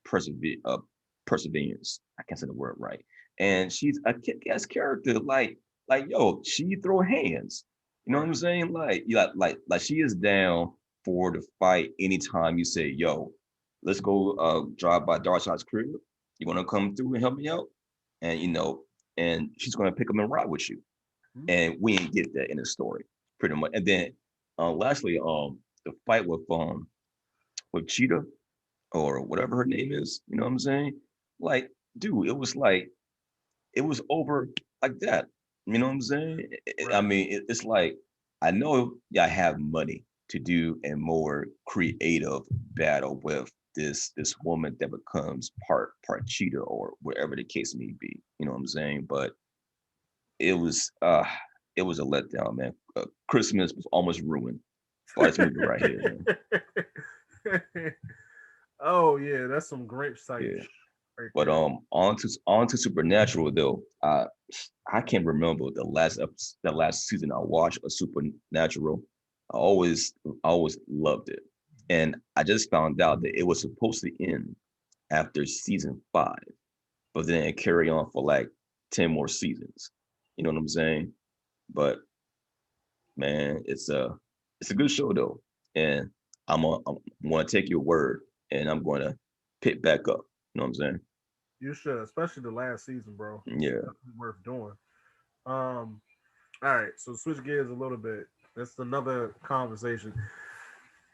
perseverance. I can't say the word right. And she's a kick-ass character. Like yo, she throw hands. You know what Right. I'm saying? Like, yeah, like she is down for the fight anytime you say, yo, let's go drive by Darkseid's crib. You wanna come through and help me out? And and she's gonna pick up and ride with you. Mhm. And we ain't get that in the story, pretty much. And then lastly, the fight with Cheetah or whatever her name is, you know what I'm saying? Like, dude, it was over like that. You know what I'm saying? I Right. mean, it's like, I know y'all have money to do a more creative battle with this woman that becomes part cheetah or whatever the case may be. You know what I'm saying? But it was uh it was a letdown, man. Christmas was almost ruined by this movie right here, man. Oh yeah, that's some grape type Yeah. right But there. on to Supernatural though. I can't remember the last season I watched of Supernatural. I always loved it. And I just found out that it was supposed to end after season 5, but then it carried on for like 10 more seasons. You know what I'm saying? But man, it's a good show though. And I'm gonna take your word and I'm gonna pick back up. You know what I'm saying? You should, especially the last season, bro. It's Yeah. definitely worth doing. Um, all right, so switch gears a little bit. That's another conversation.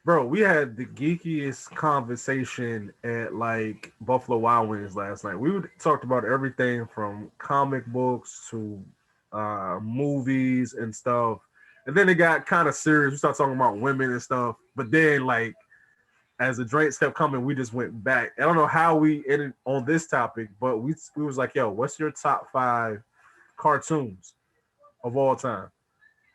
Bro, we had the geekiest conversation at like Buffalo Wild Wings last night. Talked about everything from comic books to movies and stuff. And then it got kind of serious. We started talking about women and stuff. But then, like, as the drinks kept coming, we just went back. I don't know how we ended on this topic, but we was like, yo, what's your top 5 cartoons of all time?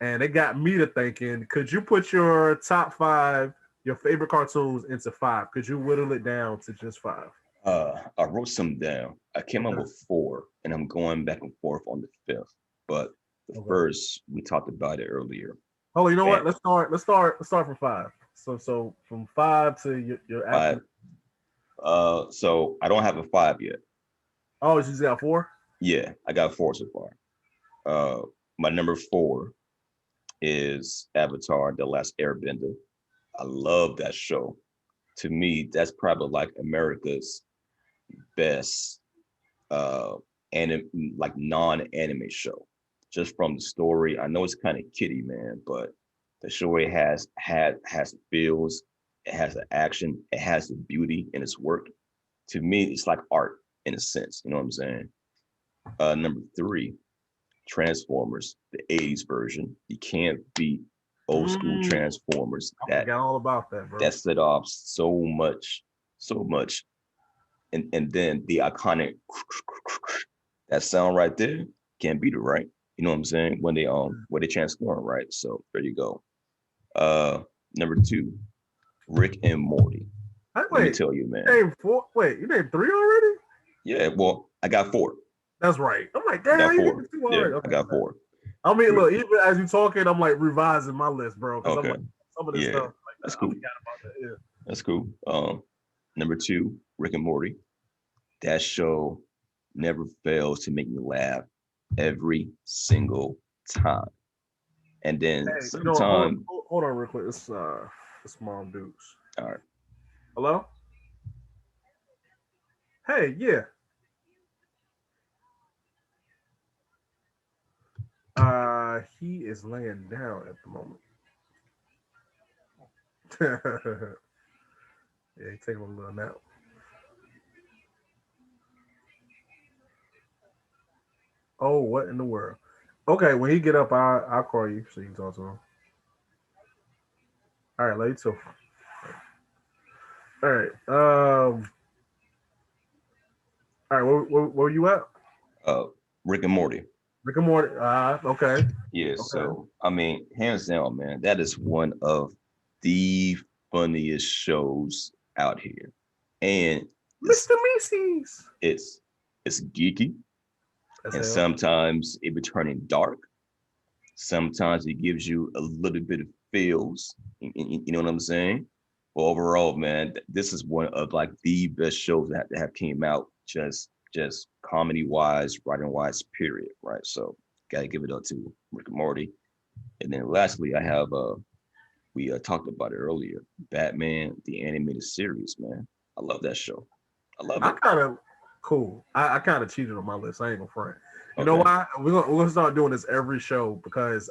And it got me to thinking, could you put your top 5, your favorite cartoons into 5? Could you whittle it down to just 5? I wrote some down. I came up Okay. with 4, and I'm going back and forth on the fifth. But the Okay. first, we talked about it earlier. Oh, you know And what? Let's start from 5. So from 5 to your absolute. 5. So I don't have a 5 yet. Oh, she's got four. Yeah, I got four so far. My number four is Avatar: The Last Airbender. I love that show. To me, that's probably like America's best like non-anime show. Just from the story, I know it's kind of kiddie, man, but the story has the feels, it has the action, it has the beauty in its work. To me, it's like art in a sense. You know what I'm saying? Number three, Transformers, the '80s version. You can't beat old school Transformers. I forgot all about that, bro. That set off so much, and then the iconic that sound right there can't beat it, right? You know what I'm saying? When they transform, right? So there you go. Uh, Number two, Rick and Morty. Let me Wait, tell you, man. name four. Wait, you named three already? Yeah, well, I got four. That's right. I'm like, I got damn, you four. named two Yeah, already. I Okay, got four. I mean, look, even as you talking, I'm like revising my list, bro, because I'm Okay. like some of this Yeah, stuff. Like, that's I cool. forgot about that. Yeah. That's cool. Number two, Rick and Morty. That show never fails to make me laugh every single time. And then Hey, sometime, hold on real quick. It's Mom Dukes. all right, Hello? Hey, yeah. He is laying down at the moment. Yeah, he's taking a little nap. Oh, what in the world? Okay, when he get up, I'll call you so you can talk to him. All right, late too. All right. All right. Where you at? uh, Rick and Morty. Rick and Morty. Okay. Yeah, Okay. so I mean, hands down, man, that is one of the funniest shows out here, and it's Mr. Macy's. it's it's geeky, As and hell. sometimes it be turning dark. Sometimes it gives you a little bit of feels. You know what I'm saying? Well, overall, man, this is one of like the best shows that have came out just comedy wise, writing wise, period. Right. So gotta give it up to Rick and Morty. And then lastly, I have we talked about it earlier, Batman the animated series. Man, I love that show. I love I it. kind of cool. I kind of cheated on my list. I ain't gonna front. You know Okay. why? We're gonna start doing this every show because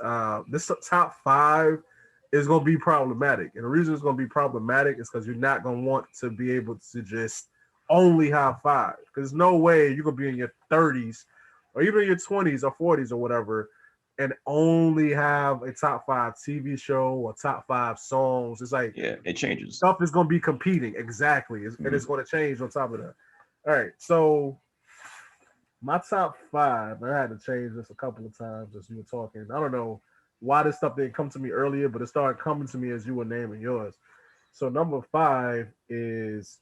this top five is gonna be problematic, and the reason it's gonna be problematic is because you're not gonna want to be able to just only have five. Because no way you're gonna be in your 30s or even your 20s or 40s or whatever and only have a top five TV show or top five songs. It's like Yeah, it changes. stuff is going to be competing exactly, and Mm-hmm. it's going to change on top of that. All right, so my top five, I had to change this a couple of times as you were talking. I don't know why this stuff didn't come to me earlier, but it started coming to me as you were naming yours. So number five is,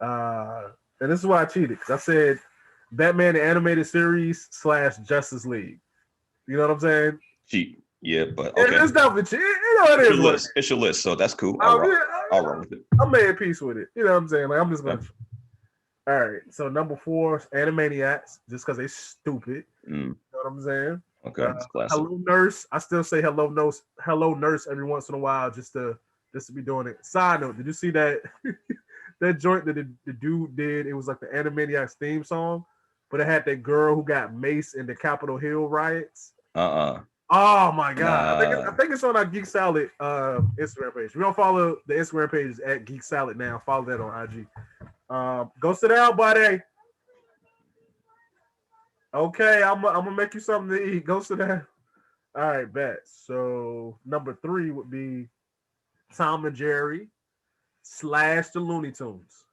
and this is why I cheated because I said Batman the animated series slash Justice League. You know what I'm saying? Cheap. Yeah, but And okay. it's definitely cheap. You know, it It's is your what it list. is. It's your list. So that's cool. Yeah, I'll roll with it. I made peace with it. You know what I'm saying? Like I'm just Yeah. gonna. All right. So number four, Animaniacs, just because they stupid. Mm, You know what I'm saying? okay, it's classic. Hello Nurse. I still say hello nurse every once in a while just to be doing it. Side note, did you see that that joint that the dude did? It was like the Animaniacs theme song, but it had that girl who got maced in the Capitol Hill riots. Uh-uh. Oh my god! I Nah. think it's on our Geek Salad Instagram page. We don't follow the Instagram page at Geek Salad now. Follow that on IG. Go sit down, buddy. Okay, I'm gonna make you something to eat. Go sit down. All right, bet. So number three would be Tom and Jerry slash the Looney Tunes.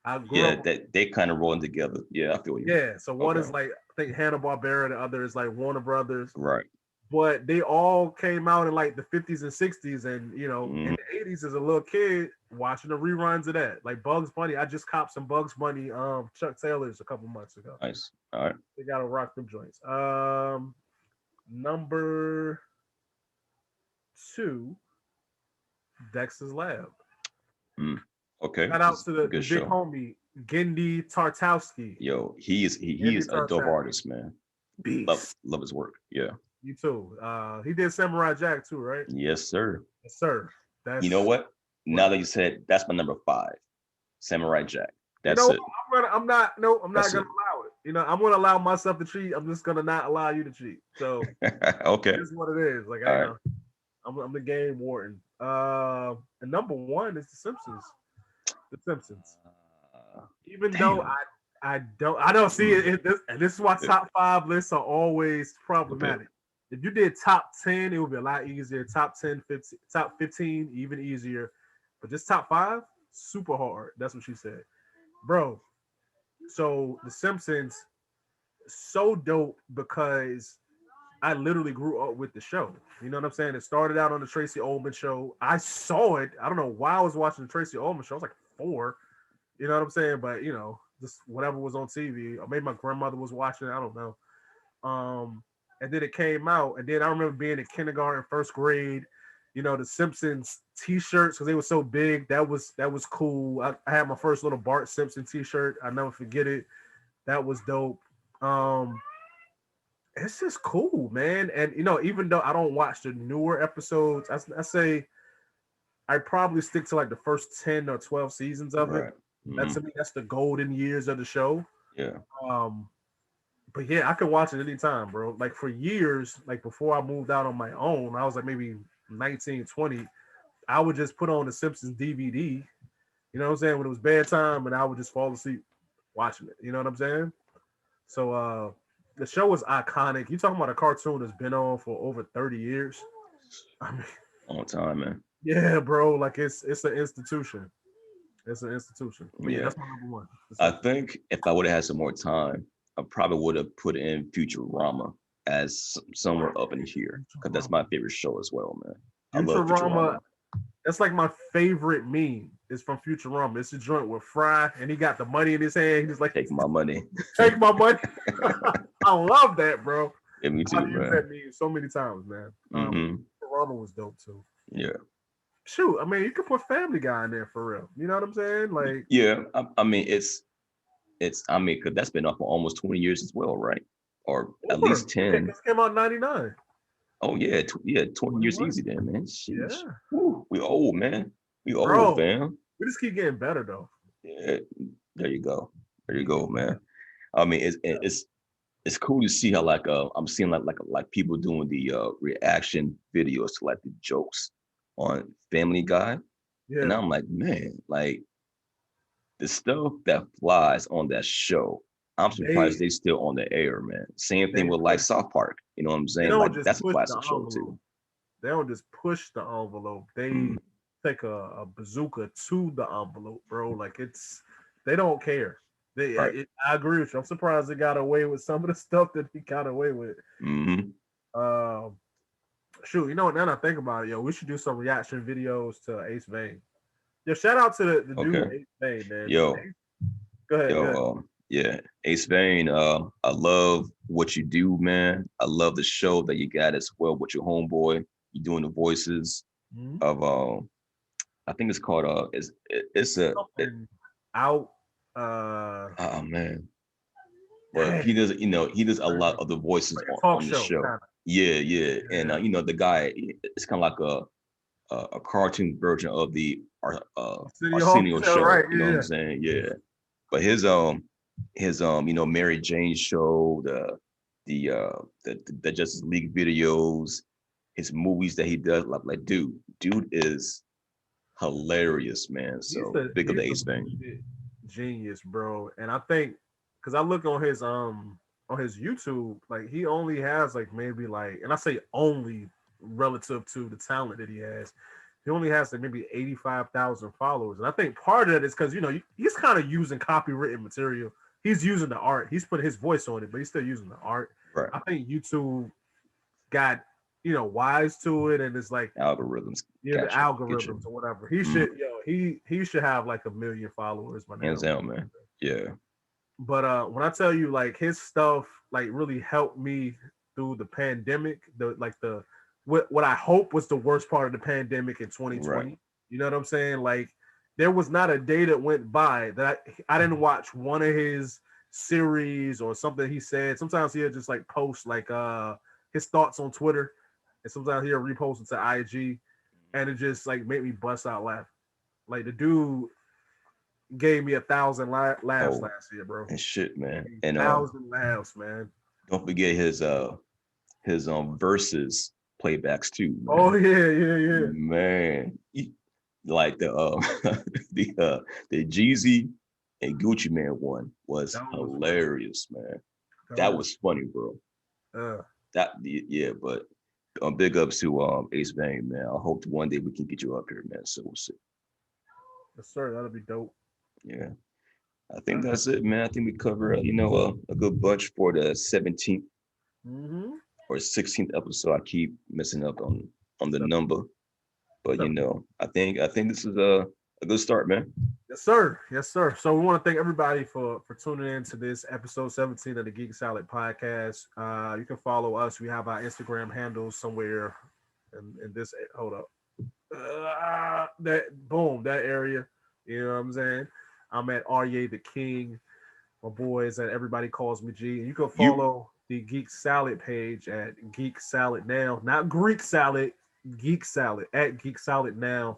I grew Yeah, up. that they kind of rolling together. Yeah, I feel you. Yeah. So one Okay. is like I think Hanna Barbera, the other is like Warner Brothers. Right. But they all came out in like the 50s and 60s. And, you know, in Mm, the 80s as a little kid watching the reruns of that. Like Bugs Bunny. I just copped some Bugs Bunny Chuck Taylors a couple months ago. nice. All right. They got to rock them joints. Number two, Dexter's Lab. Mm, okay. Shout out It's to a the good big show. homie. Gendy Tartowski. Yo, he Gendy is a dope Tartowski. artist, man. Beast. Love his work. Yeah. You too. He did Samurai Jack too, right? Yes, sir. Yes, sir. You know That's what? Now what. that you said, that's my number five, Samurai Jack. You That's know, it. I'm not. No, I'm not That's gonna it. allow it. You know, I'm gonna allow myself to cheat. I'm just gonna not allow you to cheat. So Okay. it is what it is. Like I, All you right. know, I'm the game warden. And number one is The Simpsons. The Simpsons. Even though Damn. I don't I don't see it, Mm, and this is why good, top five lists are always good. problematic. If you did top 10, it would be a lot easier. Top 10, 15, top 15, even easier. But just top five, super hard. That's what she said. Bro, so The Simpsons, so dope because I literally grew up with the show. You know what I'm saying? It started out on the Tracy Ullman show. I saw it. I don't know why I was watching the Tracy Ullman show. I was like 4. You know what I'm saying? But you know, just whatever was on TV, or maybe my grandmother was watching it. I don't know. And then it came out, and then I remember being in kindergarten, first grade. You know, the Simpsons T-shirts because they were so big. That was cool. I had my first little Bart Simpson T-shirt. I never forget it. That was dope. Um, it's just cool, man. And you know, even though I don't watch the newer episodes, I say I probably stick to like the first 10 or 12 seasons of it. Right. That's Hmm. to me, that's the golden years of the show. Yeah. Um, but yeah, I could watch it anytime, bro. Like for years, like before I moved out on my own, I was like maybe 19, 20. I would just put on the Simpsons DVD, you know what I'm saying, when it was bedtime, and I would just fall asleep watching it. You know what I'm saying? So the show is iconic. You talking about a cartoon that's been on for over 30 years. I mean, Long time, man. yeah, bro, like it's an institution. It's an institution. But yeah, Yeah. that's my number one. The I Simpsons. think if I would have had some more time, I probably would have put in Futurama as somewhere up in here because that's Futurama. my favorite show as well, man. I love Futurama, Futurama. that's like my favorite meme. It's from Futurama. It's a joint with Fry, and he got the money in his hand. He's like, Take my money. take my money. I love that, bro. Yeah, me I've too, used man. that meme so many times, man. Hmm. Futurama was dope too. Yeah. Shoot, I mean, you could put Family Guy in there for real. You know what I'm saying? Like, Yeah. I mean, it's I mean, because that's been up for almost 20 years as well, right? Or at least over. 10. This came out in '99. Oh yeah, yeah, 20 years 21. easy then, man. Sheesh. Yeah, Woo, we old, man. We old, bro. fam. We just keep getting better though. Yeah, there you go. There you We keep go, man. I mean, it's cool to see how like I'm seeing like people doing the reaction videos to like the jokes on Family Guy, and yeah. I'm like, man, like the stuff that flies on that show. I'm surprised They they still on the air, man. Same thing they with like push. South Park. You know what I'm They saying? Like don't just that's a push the classic show envelope. too. They don't just push the envelope. Mm, They take a bazooka to the envelope, bro. Like they don't care. right. I agree with you. I'm surprised they got away with some of the stuff that he got away with. Hmm. Um, Shoot, you know what? Now that I think about it, yo, we should do some reaction videos to Ace Vane. Yo, shout out to the dude Okay. Ace Vane, man. Yo, Go ahead, go ahead. yo, yeah. Ace Vane, I love what you do, man. I love the show that you got as well with your homeboy. You doing the voices Mhm. of I think it's called it's a Something out. Uh, oh man. But Dang, he does a lot like of the voices a talk on the show, show. kind of. Yeah, yeah. And Yeah. the guy, it's kind of like a cartoon version of the City Hall Arsenio show, right? show. You know what I'm Yeah. saying? Yeah. But his Mary Jane show, the Justice League videos, his movies that he does, dude is hilarious, man. So big up the He's a Ace thing. legit genius, bro. And I think because I look on his YouTube, like he only has like maybe like, and I say only relative to the talent that he has, he only has like maybe 85,000 followers. And I think part of that is because you know he's kind of using copywritten material. He's using the art. He's putting his voice on it, but he's still using the art. Right. I think YouTube got wise to it, and it's like Algorithms. the Gotcha. Get algorithms you. or whatever. He Mm, should, he should have like 1 million followers by hands now. down, man. Yeah. But when I tell you, like his stuff, like really helped me through the pandemic. What I hope was the worst part of the pandemic in Right. 2020. You know what I'm saying? Like there was not a day that went by that I didn't watch one of his series or something he said. Sometimes he'll just like post like his thoughts on Twitter, and sometimes he'll repost it to IG, and it just like made me bust out laughing. Like the dude gave me 1,000 laughs Oh, last year, bro. and shit, man. And 1,000 laughs, man. don't forget his verses playbacks too, Oh man. yeah, yeah, yeah. Man, like the Jeezy and Gucci Man one was That one was funny. hilarious, man. That That one was was funny, bro. uh That yeah, but big ups to Ace Bang, man. I hope one day we can get you up here, man. So we'll see. yes, sir. That'll be dope. Yeah, I All think right. that's it, man. I think we cover a good bunch for the 17th Mm-hmm. or 16th episode. I keep messing up on the number, but Seven. I think this is a good start, man. Yes, sir. Yes, sir. So we want to thank everybody for tuning in to this episode 17 of the Geek Salad Podcast. You can follow us. We have our Instagram handles somewhere in this. Hold up. That boom, that area. You know what I'm saying? I'm at ARye the King. My boys at Everybody Calls Me G. And you can You follow the Geek Salad page at Geek Salad Now, not Greek Salad, Geek Salad at Geek Salad Now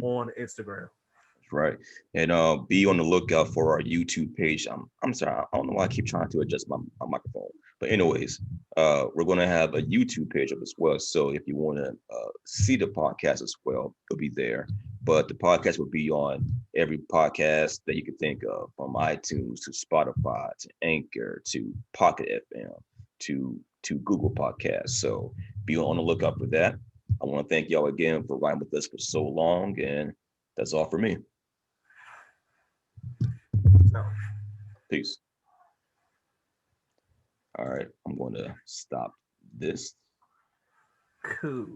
on Instagram. right, and be on the lookout for our YouTube page. I'm sorry, I don't know why I keep trying to adjust my microphone, but anyways, we're gonna have a YouTube page up as well. So if you want to see the podcast as well, it'll be there. But the podcast will be on every podcast that you can think of, from iTunes to Spotify to Anchor to Pocket FM to Google Podcasts. So be on the lookout for that. I want to thank y'all again for riding with us for so long, and that's all for me. So. Peace. All right, I'm going to stop this. Cool.